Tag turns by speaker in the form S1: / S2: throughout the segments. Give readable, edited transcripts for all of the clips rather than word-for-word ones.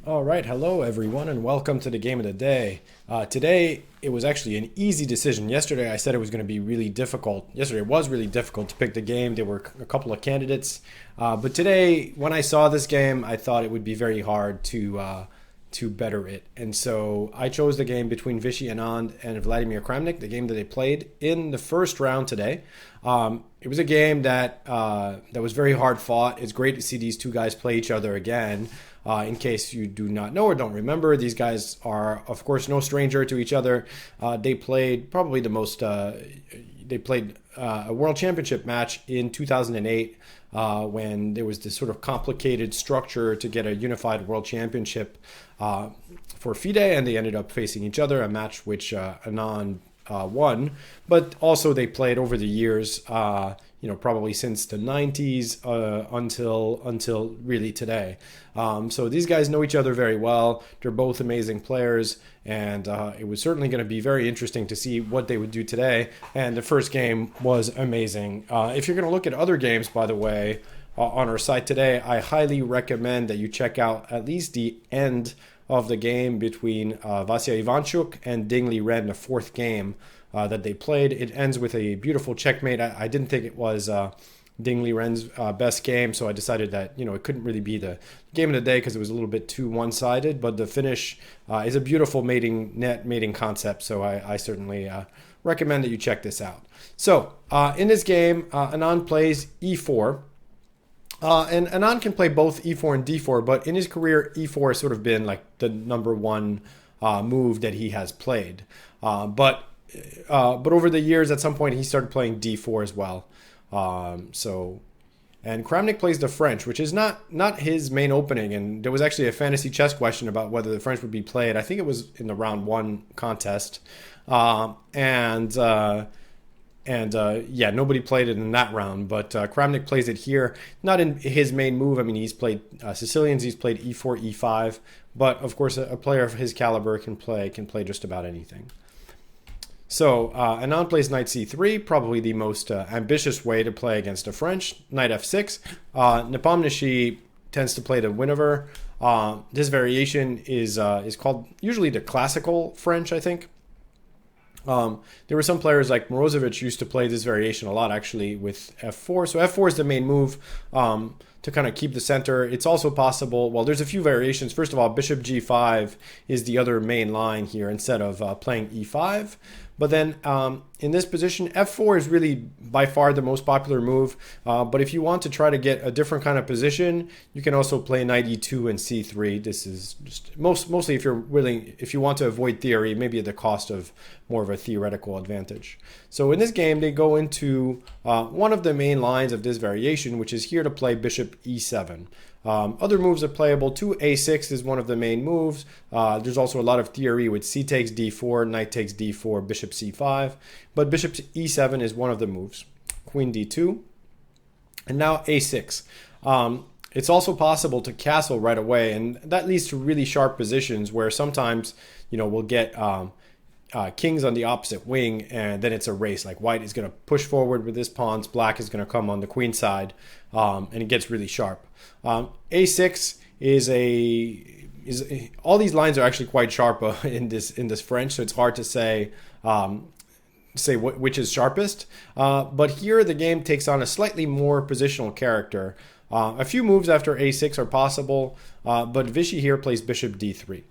S1: All right, hello everyone, and welcome to the game of the day. Today, it was actually an easy decision. Yesterday, I said it was going to be really difficult. Yesterday was really difficult to pick the game. There were a couple of candidates, but today, when I saw this game, I thought it would be very hard to better it, and so I chose the game between Vishy Anand and Vladimir Kramnik, the game that they played in the first round today. It was a game that was very hard fought. It's great to see these two guys play each other again. In case you do not know or don't remember, these guys are, of course, no stranger to each other. They played probably the most. They played a world championship match in 2008 when there was this sort of complicated structure to get a unified world championship for FIDE, and they ended up facing each other, a match which Anand won. But also they played over the years, probably since the 90s until really today. So these guys know each other very well. They're both amazing players, and it was certainly going to be very interesting to see what they would do today. And the first game was amazing. If you're going to look at other games, by the way, on our site today, I highly recommend that you check out at least the end of the game between Vasya Ivanchuk and Ding Liren, the fourth game that they played. It ends with a beautiful checkmate. I didn't think it was Ding Liren's best game, so I decided that it couldn't really be the game of the day because it was a little bit too one-sided. But the finish is a beautiful mating concept, so I certainly recommend that you check this out. So in this game, Anand plays e4. And Anand can play both e4 and d4, but in his career, e4 has sort of been like the number one move that he has played. But over the years, at some point, he started playing d4 as well. And Kramnik plays the French, which is not his main opening. And there was actually a fantasy chess question about whether the French would be played. I think it was in the round one contest. Nobody played it in that round, but Kramnik plays it here, not in his main move. I mean, he's played Sicilians, he's played e4, e5, but of course, a player of his caliber can play just about anything. So Anand plays knight c3, probably the most ambitious way to play against the French. Knight f6. Nepomniachtchi tends to play the Winawer. This variation is called usually the classical French, I think. There were some players like Morozevich used to play this variation a lot, actually, with f4. So f4 is the main move to kind of keep the center. It's also possible, well, there's a few variations. First of all, bishop g5 is the other main line here instead of playing e5. But then in this position, f4 is really by far the most popular move. But if you want to try to get a different kind of position, you can also play knight e2 and c3. This is just mostly if you want to avoid theory, maybe at the cost of more of a theoretical advantage. So in this game, they go into one of the main lines of this variation, which is here to play bishop e7. Other moves are playable too. a6 is one of the main moves. There's also a lot of theory with c takes d4, knight takes d4, bishop c5. But bishop e7 is one of the moves. Queen d2. And now a6. It's also possible to castle right away, and that leads to really sharp positions where sometimes we'll get king's on the opposite wing, and then it's a race. Like white is going to push forward with his pawns, black is going to come on the queen side, and it gets really sharp. A6 is all these lines are actually quite sharp in this French, so it's hard to say which is sharpest. But here the game takes on a slightly more positional character. A few moves after a6 are possible, but Vichy here plays bishop d3.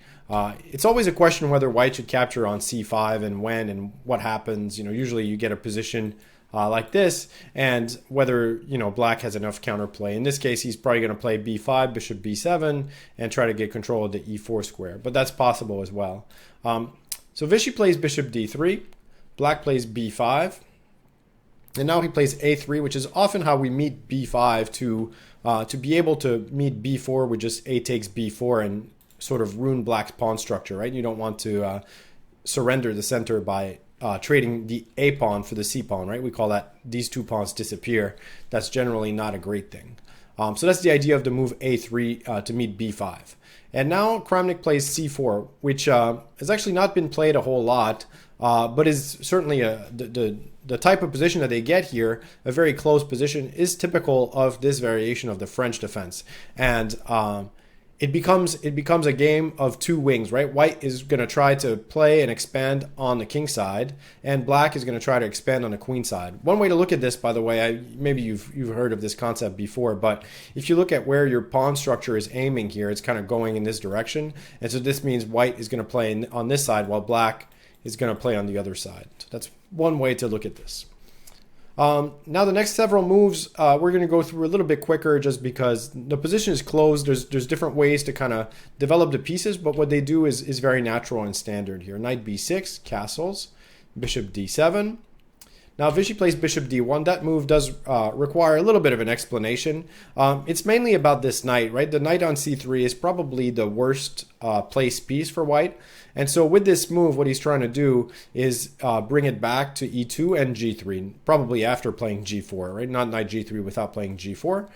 S1: It's always a question whether white should capture on c5 and when and what happens. Usually you get a position like this, and whether black has enough counterplay. In this case, he's probably going to play b5, bishop b7, and try to get control of the e4 square. But that's possible as well. So Vichy plays bishop d3, black plays b5, and now he plays a3, which is often how we meet b5 to be able to meet b4 with just a takes b4 and sort of ruin black's pawn structure, right? You don't want to surrender the center by trading the a pawn for the c pawn, right? We call that these two pawns disappear. That's generally not a great thing. So that's the idea of the move a3 to meet b5. And now Kramnik plays c4, which has actually not been played a whole lot, but is certainly the type of position that they get here, a very close position, is typical of this variation of the French defense. And it becomes a game of two wings, right? White is going to try to play and expand on the king side, and black is going to try to expand on the queen side. One way to look at this, by the way, maybe you've heard of this concept before, but if you look at where your pawn structure is aiming here, it's kind of going in this direction. And so this means white is going to play on this side while black is going to play on the other side. So that's one way to look at this. Now the next several moves we're going to go through a little bit quicker just because the position is closed. There's different ways to kind of develop the pieces, but what they do is very natural and standard here. Knight b6, castles, bishop d7. Now Vichy plays bishop d1. That move does require a little bit of an explanation. It's mainly about this knight, right? The knight on c3 is probably the worst placed piece for white. And so with this move, what he's trying to do is bring it back to e2 and g3, probably after playing g4, right? Not knight g3 without playing g4.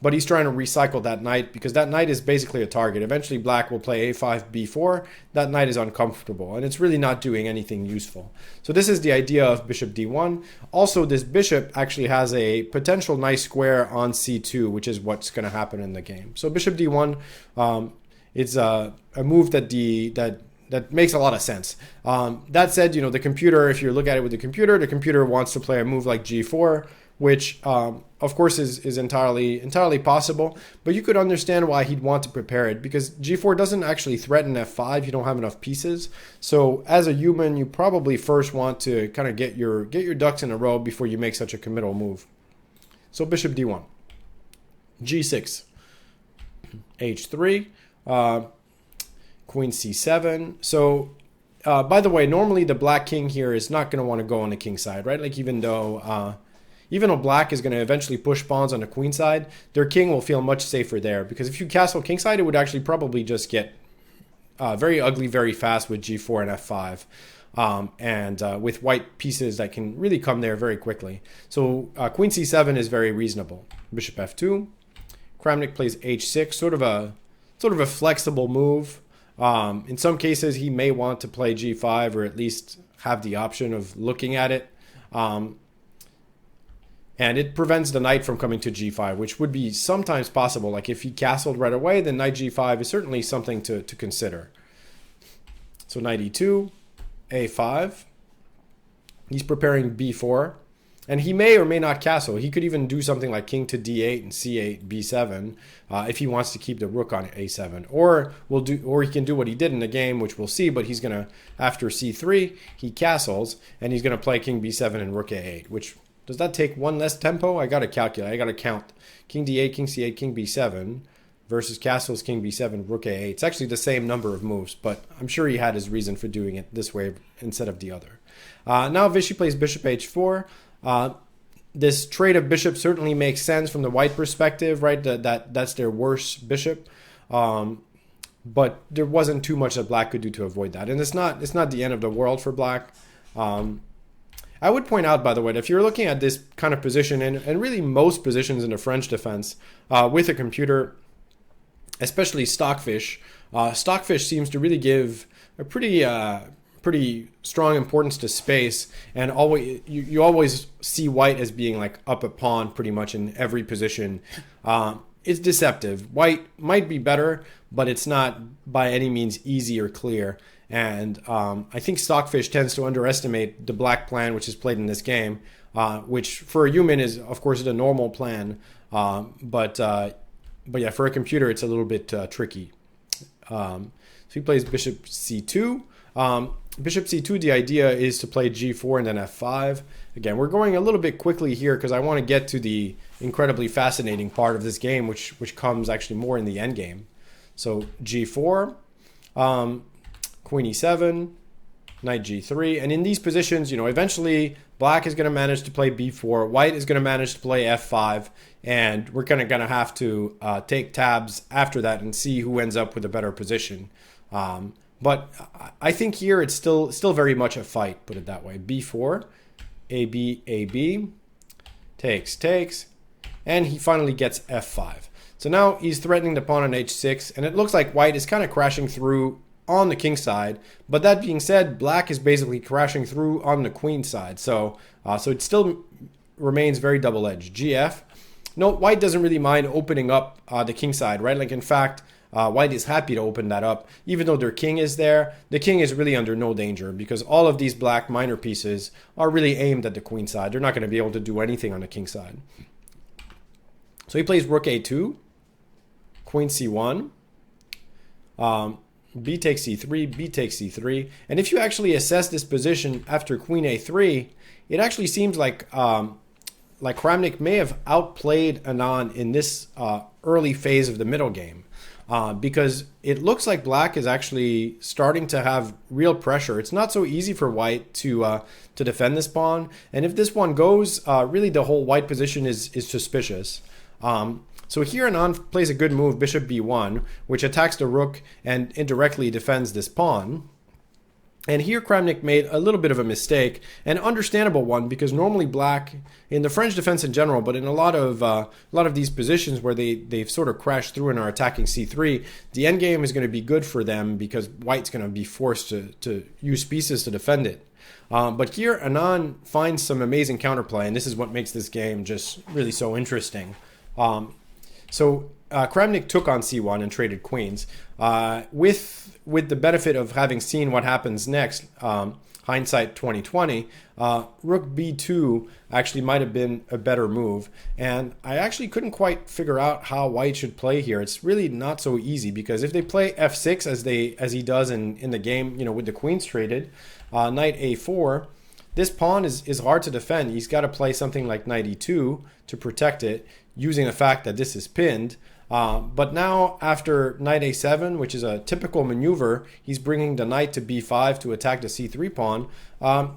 S1: But he's trying to recycle that knight because that knight is basically a target. Eventually black will play a5, b4. That knight is uncomfortable, and it's really not doing anything useful. So this is the idea of bishop d1. Also, this bishop actually has a potential nice square on c2, which is what's going to happen in the game. So bishop d1, it's a move that makes a lot of sense. That said, the computer, if you look at it with the computer wants to play a move like g4, which of course is entirely possible, but you could understand why he'd want to prepare it because g4 doesn't actually threaten f5. You don't have enough pieces. So as a human, you probably first want to kind of get your ducks in a row before you make such a committal move. So bishop d1, g6, h3, queen c7. So by the way, normally the black king here is not going to want to go on the king side, right? Like even though black is going to eventually push pawns on the queen side, their king will feel much safer there because if you castle king side, it would actually probably just get very ugly very fast with g4 and f5. And with white pieces that can really come there very quickly. So queen c7 is very reasonable. Bishop f2. Kramnik plays h6, sort of a flexible move. In some cases, he may want to play g5 or at least have the option of looking at it. And it prevents the knight from coming to g5, which would be sometimes possible. Like if he castled right away, then knight g5 is certainly something to consider. So knight e2, a5. He's preparing b4. And he may or may not castle. He could even do something like king to d8 and c8, b7 if he wants to keep the rook on a7. Or he can do what he did in the game, which we'll see. But he's going to, after c3, he castles, and he's going to play king b7 and rook a8. Which, does that take one less tempo? I got to calculate. I got to count. King d8, king c8, king b7 versus castles, king b7, rook a8. It's actually the same number of moves, but I'm sure he had his reason for doing it this way instead of the other. Now Vichy plays bishop h4. This trade of bishop certainly makes sense from the white perspective, right? That's their worst bishop. But there wasn't too much that black could do to avoid that. And it's not the end of the world for black. I would point out, by the way, that if you're looking at this kind of position, and really most positions in the French defense with a computer, especially Stockfish, Stockfish seems to really give a pretty pretty strong importance to space, and always you always see white as being like up a pawn pretty much in every position. It's deceptive. White might be better, but it's not by any means easy or clear. And I think Stockfish tends to underestimate the black plan which is played in this game, which for a human is, of course, the normal plan. But yeah, for a computer, it's a little bit tricky. So he plays bishop c2. Bishop c2, the idea is to play g4 and then f5. Again, we're going a little bit quickly here because I want to get to the incredibly fascinating part of this game, which comes actually more in the endgame. So g4, queen e7, knight g3. And in these positions, eventually black is going to manage to play b4. White is going to manage to play f5. And we're going to have to take tabs after that and see who ends up with a better position. But I think here it's still very much a fight, put it that way. b4, a b, takes, and he finally gets f5. So now he's threatening the pawn on h6, and it looks like white is kind of crashing through on the king side. But that being said, black is basically crashing through on the queen side. So it still remains very double-edged. gf. No, white doesn't really mind opening up the king side, right? Like, in fact, white is happy to open that up. Even though their king is there, the king is really under no danger because all of these black minor pieces are really aimed at the queen side. They're not going to be able to do anything on the king side. So he plays rook a2, queen c1, b takes c3, b takes c3. And if you actually assess this position after queen a3, it actually seems like Kramnik may have outplayed Anand in this early phase of the middle game. Because it looks like black is actually starting to have real pressure. It's not so easy for white to defend this pawn. And if this one goes, really the whole white position is suspicious. So here Anand plays a good move, bishop b1, which attacks the rook and indirectly defends this pawn. And here Kramnik made a little bit of a mistake, an understandable one, because normally black, in the French defense in general, but in a lot of these positions where they've sort of crashed through and are attacking c3, the endgame is going to be good for them because white's going to be forced to use pieces to defend it. But here Anand finds some amazing counterplay, and this is what makes this game just really so interesting. So Kramnik took on c1 and traded queens. With the benefit of having seen what happens next, hindsight 2020, rook b2 actually might have been a better move. And I actually couldn't quite figure out how white should play here. It's really not so easy because if they play f6 as he does in the game, with the queens traded, knight a4, this pawn is hard to defend. He's got to play something like knight e2 to protect it, using the fact that this is pinned. But now after knight a7, which is a typical maneuver, he's bringing the knight to b5 to attack the c3 pawn.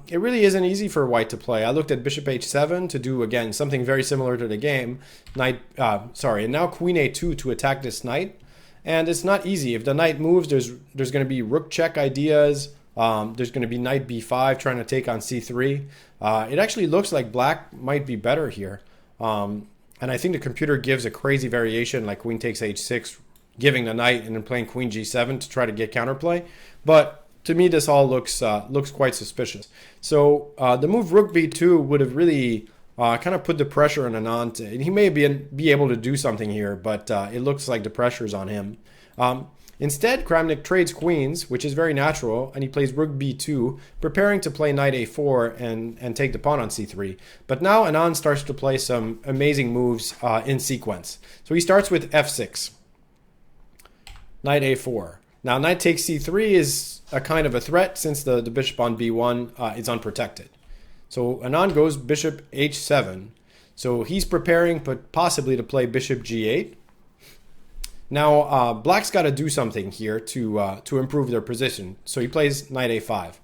S1: It really isn't easy for white to play. I looked at bishop h7 to do, again, something very similar to the game. And now queen a2 to attack this knight. And it's not easy. If the knight moves, there's going to be rook check ideas. There's going to be knight b5 trying to take on c3. It actually looks like black might be better here. And I think the computer gives a crazy variation like queen takes h6, giving the knight and then playing queen g7 to try to get counterplay. But to me, this all looks quite suspicious. So the move rook b2 would have really kind of put the pressure on Anand. And he may be able to do something here, but it looks like the pressure's on him. Instead, Kramnik trades queens, which is very natural, and he plays rook b2, preparing to play knight a4 and take the pawn on c3. But now Anand starts to play some amazing moves in sequence. So he starts with f6, knight a4. Now knight takes c3 is a kind of a threat since the bishop on b1 is unprotected. So Anand goes bishop h7. So he's preparing possibly to play bishop g8. Now, black's got to do something here to improve their position. So he plays knight a5.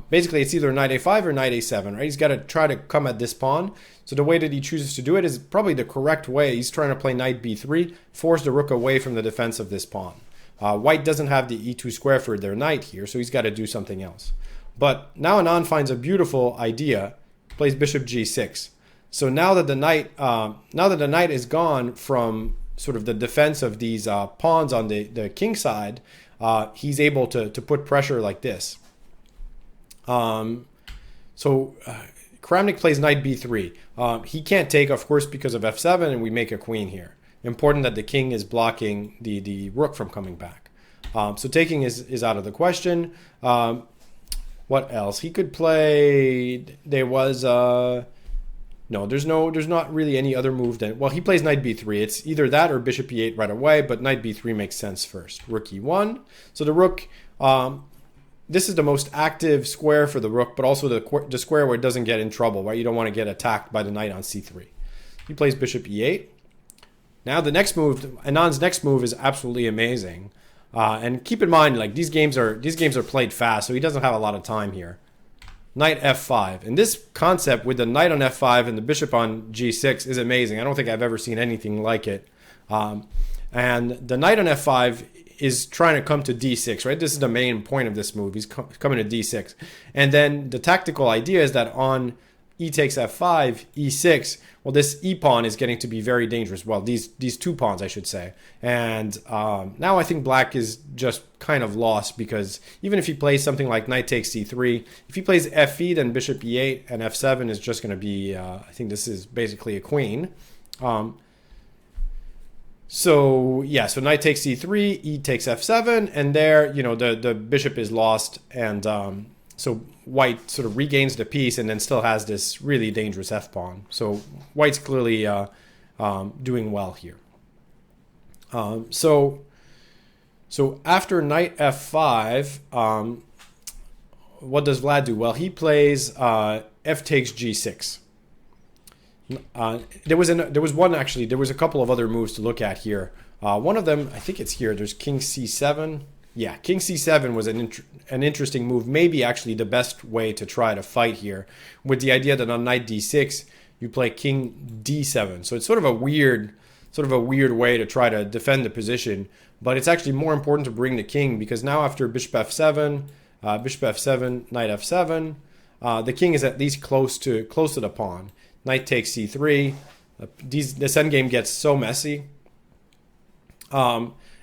S1: Basically, it's either knight a5 or knight a7, right? He's got to try to come at this pawn. So the way that he chooses to do it is probably the correct way. He's trying to play knight b3, force the rook away from the defense of this pawn. White doesn't have the e2 square for their knight here, so he's got to do something else. But now Anand finds a beautiful idea, plays bishop g6. So now that the knight is gone from sort of the defense of these pawns on the king side, he's able to put pressure like this. So Kramnik plays knight b3. He can't take, of course, because of f7, and we make a queen here. Important that the king is blocking the rook from coming back. So taking is out of the question. What else? He could play... There was... No, there's not really any other move than... Well, he plays knight b3. It's either that or bishop e8 right away, but knight b3 makes sense first. Rook e1. So the rook... this is the most active square for the rook, but also the square where it doesn't get in trouble, right? You don't want to get attacked by the knight on c3. He plays bishop e8. Now the next move, Anand's next move is absolutely amazing. And keep in mind, like these games are played fast, so he doesn't have a lot of time here. Knight f5. And this concept with the knight on f5 and the bishop on g6 is amazing. I don't think I've ever seen anything like it. And the knight on f5 is trying to come to d6, right? This is the main point of this move. He's coming to d6. And then the tactical idea is that on e takes f5, e6, well, this e pawn is getting to be very dangerous. Well, these two pawns, I should say. And now I think black is just kind of lost, because even if he plays something like knight takes c3, if he plays f8, then bishop e8 and f7 is just going to be, I think this is basically a queen. So yeah, so knight takes c3, e takes f7, and there, you know, the bishop is lost, and so white sort of regains the piece and then still has this really dangerous f-pawn. So white's clearly doing well here. So after knight f5, what does Vlad do? Well, he plays f takes g6. There was a couple of other moves to look at here. One of them, I think it's here. There's king c7. Yeah, king c7 was an interesting move, maybe actually the best way to try to fight here, with the idea that on knight d6 you play king d7. So it's sort of a weird way to try to defend the position, but it's actually more important to bring the king, because now after bishop f7, knight f7, the king is at least close to the pawn. Knight takes c3. This endgame gets so messy.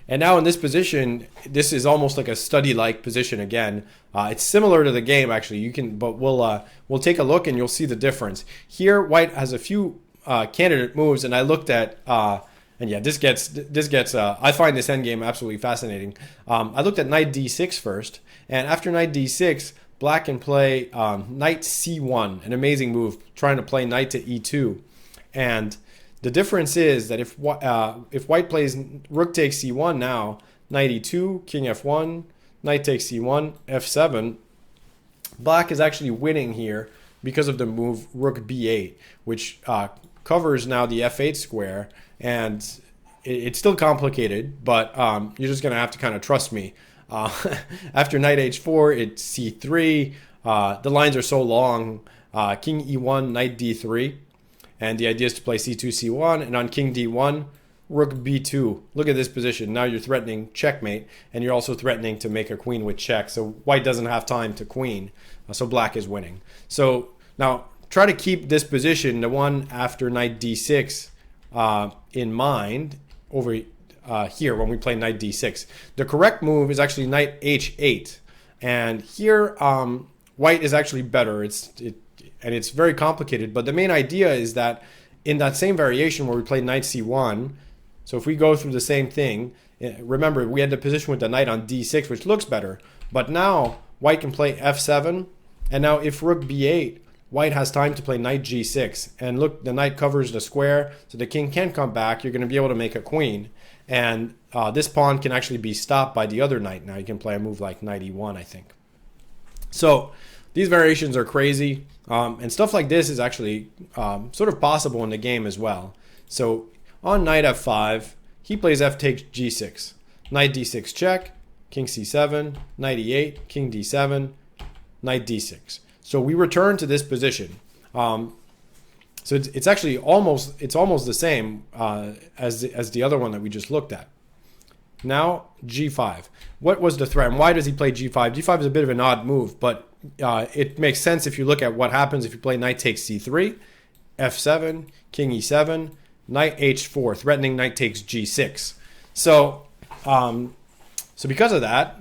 S1: And now in this position, this is almost like a study-like position again. It's similar to the game actually. But we'll take a look and you'll see the difference. Here, white has a few candidate moves, and I looked at and yeah, this gets. I find this endgame absolutely fascinating. I looked at knight d6 first, and after knight d6, black can play knight c1, an amazing move, trying to play knight to e2, and the difference is that if white plays rook takes c1 now, knight e2, king f1, knight takes c1, f7, black is actually winning here because of the move rook b8, which covers now the f8 square, and it's still complicated, but you're just going to have to kind of trust me. After knight h4, it's c3. The lines are so long. King e1, knight d3. And the idea is to play c2, c1, and on king d1, rook b2. Look at this position. Now you're threatening checkmate, and you're also threatening to make a queen with check. So white doesn't have time to queen, so black is winning. So now try to keep this position, the one after knight d6, in mind over here when we play knight d6. The correct move is actually knight h8, and here white is actually better. And it's very complicated, but the main idea is that in that same variation where we play knight c1, so if we go through the same thing, remember we had the position with the knight on d6, which looks better, but now white can play f7, and now if rook b8, white has time to play knight g6, and look, the knight covers the square, so the king can come back. You're going to be able to make a queen, and this pawn can actually be stopped by the other knight. Now you can play a move like knight e1, I think. So these variations are crazy, and stuff like this is actually sort of possible in the game as well. So on knight f5, he plays f takes g6, knight d6 check, king c7, knight e8, king d7, knight d6. So we return to this position. So it's actually almost the same as the other one that we just looked at. Now g5. What was the threat, and why does he play g5? g5 is a bit of an odd move, but it makes sense if you look at what happens if you play knight takes c3, f7, king e7, knight h4, threatening knight takes g6. So because of that,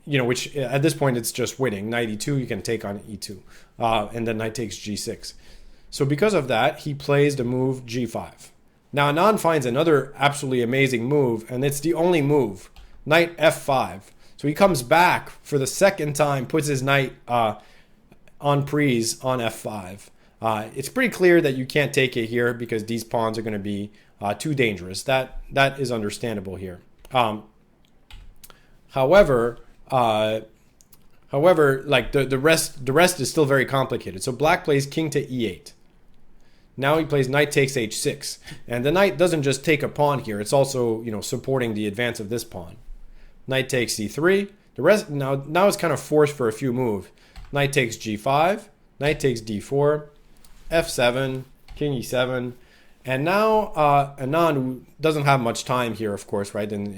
S1: which at this point it's just winning. Knight e2, you can take on e2, and then knight takes g6. So because of that, he plays the move g5. Now Anand finds another absolutely amazing move, and it's the only move, knight f5. So he comes back for the second time, puts his knight on prise on f5. It's pretty clear that you can't take it here because these pawns are going to be too dangerous. That is understandable here. However, like the rest is still very complicated. So black plays king to e8. Now he plays knight takes h6, and the knight doesn't just take a pawn here. It's also supporting the advance of this pawn. Knight takes c3. The rest now it's kind of forced for a few moves. Knight takes g5. Knight takes d4. f7. King e7. And now Anand, who doesn't have much time here, of course, right? And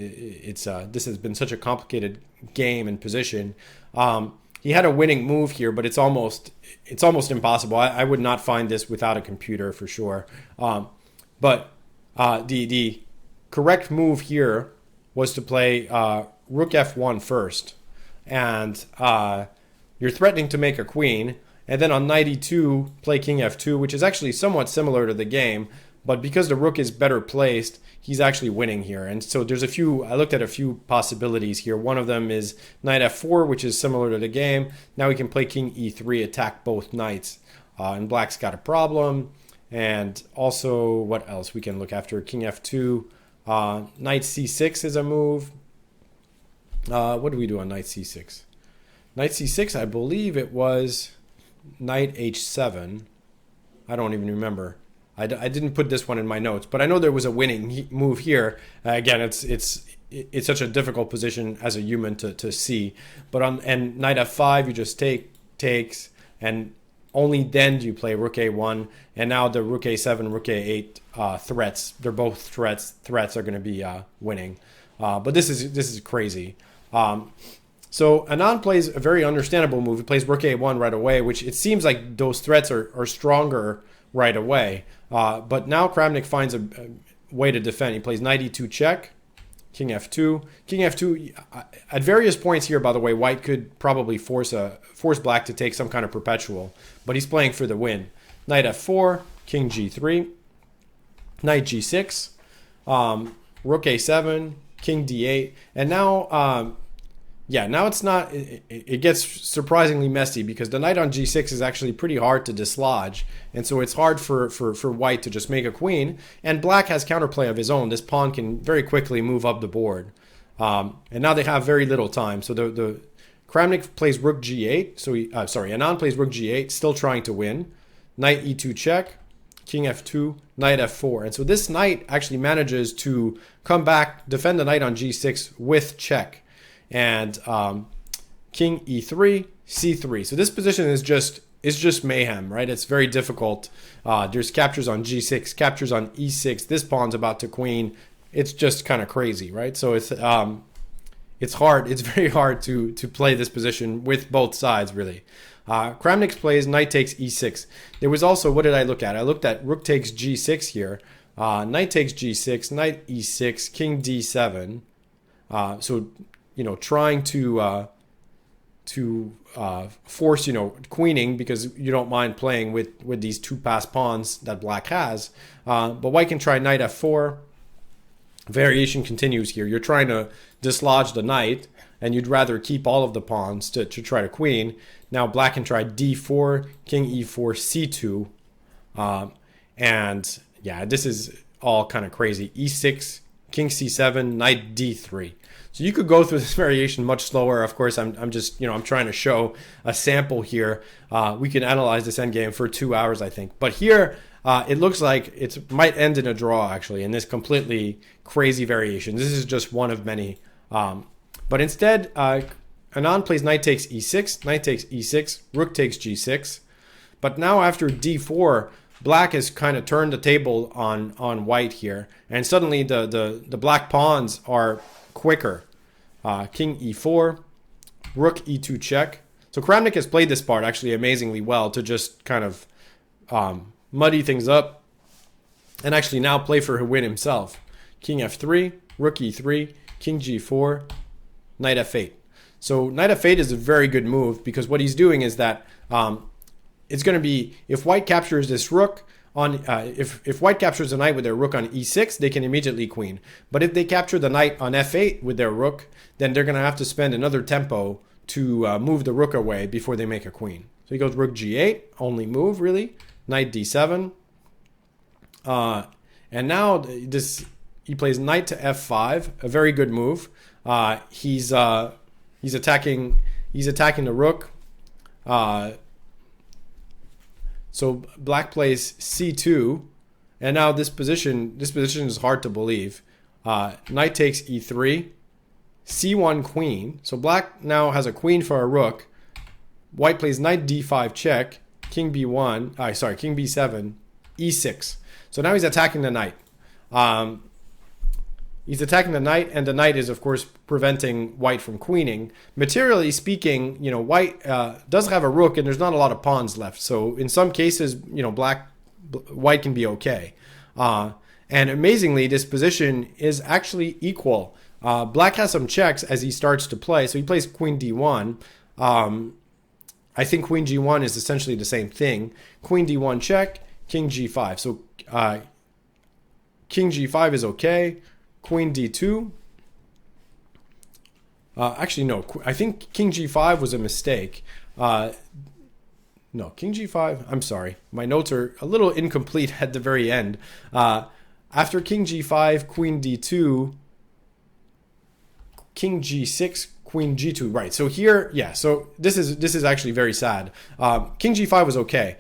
S1: this has been such a complicated game and position. He had a winning move here, but it's almost impossible. I would not find this without a computer for sure. But the correct move here was to play rook f1 first, and you're threatening to make a queen, and then on knight e2 play king f2, which is actually somewhat similar to the game. But because the rook is better placed, he's actually winning here. And so I looked at a few possibilities here. One of them is knight f4, which is similar to the game. Now we can play king e3, attack both knights. And black's got a problem. And also, what else we can look after? King f2. Knight c6 is a move. What do we do on knight c6? Knight c6, I believe it was knight h7. I don't even remember. I didn't put this one in my notes, but I know there was a winning move here. Again, it's such a difficult position as a human to see. But and knight f5, you just takes, and only then do you play rook a1. And now the rook a7, rook a8 threats. They're both threats. Threats are going to be winning. But this is crazy. So Anand plays a very understandable move. He plays rook a1 right away, which it seems like those threats are stronger right away. But now Kramnik finds a way to defend. He plays knight e2 check, king f2. King f2, at various points here, by the way, white could probably force black to take some kind of perpetual, but he's playing for the win. Knight f4, king g3, knight g6, rook a7, king d8, and now now it's not. It gets surprisingly messy because the knight on g6 is actually pretty hard to dislodge, and so it's hard for white to just make a queen. And black has counterplay of his own. This pawn can very quickly move up the board, and now they have very little time. So the Kramnik plays rook g8. So Anand plays rook g8, still trying to win. Knight e2 check, king f2, knight f4, and so this knight actually manages to come back, defend the knight on g6 with check. And king e3, c3. So this position is just mayhem, right? It's very difficult. There's captures on g6, captures on e6. This pawn's about to queen. It's just kind of crazy, right? So it's hard. It's very hard to play this position with both sides, really. Kramnik plays knight takes e6. There was also, what did I look at? I looked at rook takes g6 here. Knight takes g6, knight e6, king d7. So trying to force queening because you don't mind playing with these two passed pawns that black has. But white can try knight f4. Variation continues here. You're trying to dislodge the knight, and you'd rather keep all of the pawns to try to queen. Now black can try d4, king e4, c2, and yeah, this is all kind of crazy. e6, king c7, knight d3. So you could go through this variation much slower. Of course, I'm just I'm trying to show a sample here. We can analyze this endgame for 2 hours, I think. But here, it looks like it might end in a draw, actually, in this completely crazy variation. This is just one of many. But instead, Anand plays knight takes e6, knight takes e6, rook takes g6. But now after d4, black has kind of turned the table on white here. And suddenly the black pawns are quicker. King e4, rook e2 check. So Kramnik has played this part actually amazingly well to just kind of muddy things up and actually now play for a win himself. King f3, rook e3, king g4, knight f8. So knight f8 is a very good move because what he's doing is that it's going to be, if white captures this rook on, if white captures the knight with their rook on e6, they can immediately queen. But if they capture the knight on f8 with their rook, then they're going to have to spend another tempo to move the rook away before they make a queen. So he goes rook g8, only move really, knight d7. And now he plays knight to f5, a very good move. He's attacking the rook. So black plays c2, and now this position is hard to believe. Knight takes e3, c1 queen. So black now has a queen for a rook. White plays knight d5 check, king b1, king b7, e6. So now he's attacking the knight. He's attacking the knight, and the knight is, of course, preventing white from queening. Materially speaking, white does have a rook, and there's not a lot of pawns left. So in some cases, white can be okay. And amazingly, this position is actually equal. Black has some checks as he starts to play. So he plays queen d1. I think queen g1 is essentially the same thing. Queen d1 check, king g5. So king g5 is okay. Queen d2. Actually, no. I think king g5 was a mistake. No, king g5. I'm sorry. My notes are a little incomplete at the very end. After king g5, queen d2, king g6, queen g2. Right. So here, yeah. So this is actually very sad. King g5 was okay.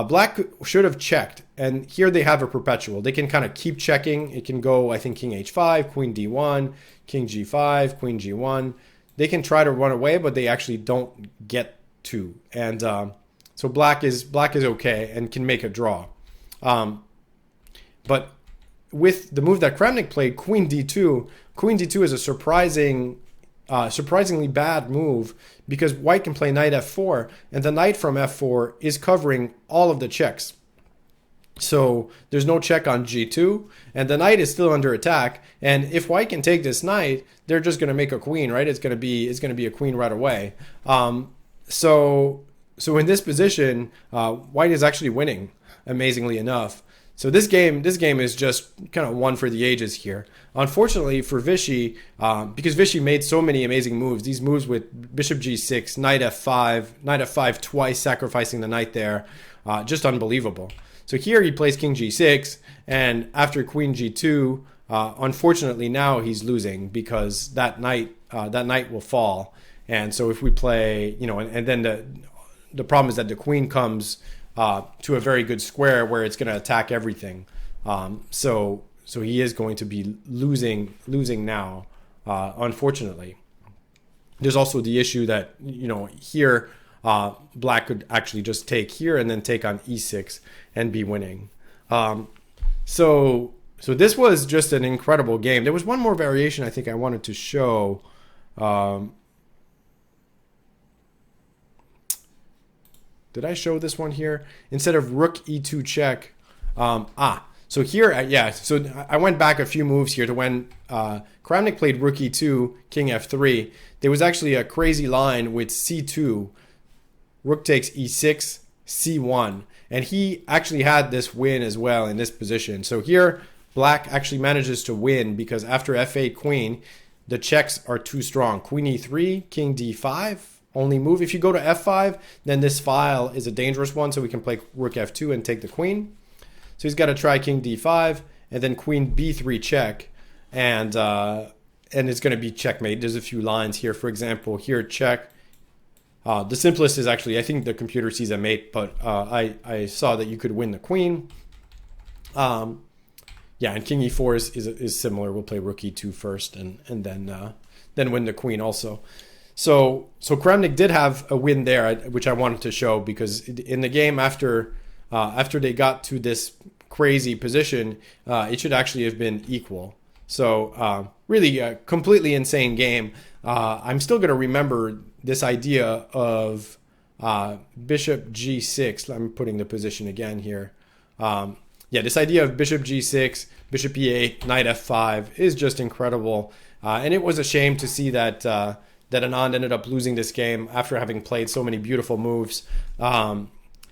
S1: Black should have checked, and here they have a perpetual. They can kind of keep checking. It can go, I think, king h5, queen d1, king g5, queen g1. They can try to run away, but they actually don't get to. And so black is okay and can make a draw. But with the move that Kramnik played, queen d2 is a surprisingly bad move because white can play knight f4, and the knight from f4 is covering all of the checks. So there's no check on g2, and the knight is still under attack. And if white can take this knight, they're just going to make a queen, right? It's going to be a queen right away. So in this position, white is actually winning, amazingly enough. So this game is just kind of one for the ages here. Unfortunately for Vishy, because Vishy made so many amazing moves, these moves with bishop g6, knight f5 twice, sacrificing the knight there, just unbelievable. So here he plays king g6, and after queen g2, unfortunately now he's losing because that knight will fall. And so if we play, and then the problem is that the queen comes to a very good square where it's going to attack everything. So he is going to be losing now, unfortunately. There's also the issue that, here black could actually just take here and then take on e6 and be winning. So this was just an incredible game. There was one more variation I think I wanted to show. Did I show this one here? Instead of rook e2 check. So here, so I went back a few moves here to when Kramnik played rook e2, king f3. There was actually a crazy line with c2, rook takes e6, c1. And he actually had this win as well in this position. So here, black actually manages to win because after f8 queen, the checks are too strong. Queen e3, king d5. Only move. If you go to f5, then this file is a dangerous one, so we can play rook f2 and take the queen. So he's got to try king d5 and then queen b3 check, and it's going to be checkmate. There's a few lines here. For example, here check. The simplest is actually, I think the computer sees a mate, but I saw that you could win the queen. And king e4 is similar. We'll play rook e2 first and then win the queen also. So Kramnik did have a win there, which I wanted to show because in the game after they got to this crazy position, it should actually have been equal. So really a completely insane game. I'm still going to remember this idea of bishop g6. I'm putting the position again here. This idea of bishop g6, bishop e8, knight f5 is just incredible. And it was a shame to see that that Anand ended up losing this game after having played so many beautiful moves.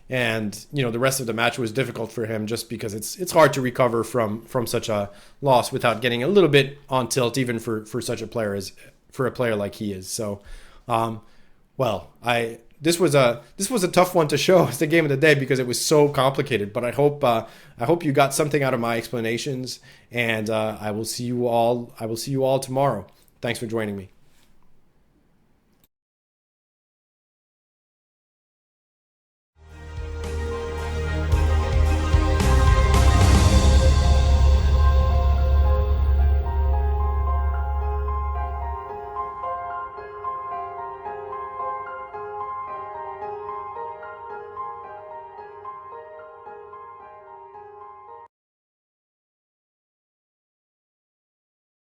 S1: And the rest of the match was difficult for him just because it's hard to recover from such a loss without getting a little bit on tilt, even for such a player as for a player like he is. So, well, this was a tough one to show as the game of the day because it was so complicated. But I hope you got something out of my explanations, and I will see you all tomorrow. Thanks for joining me.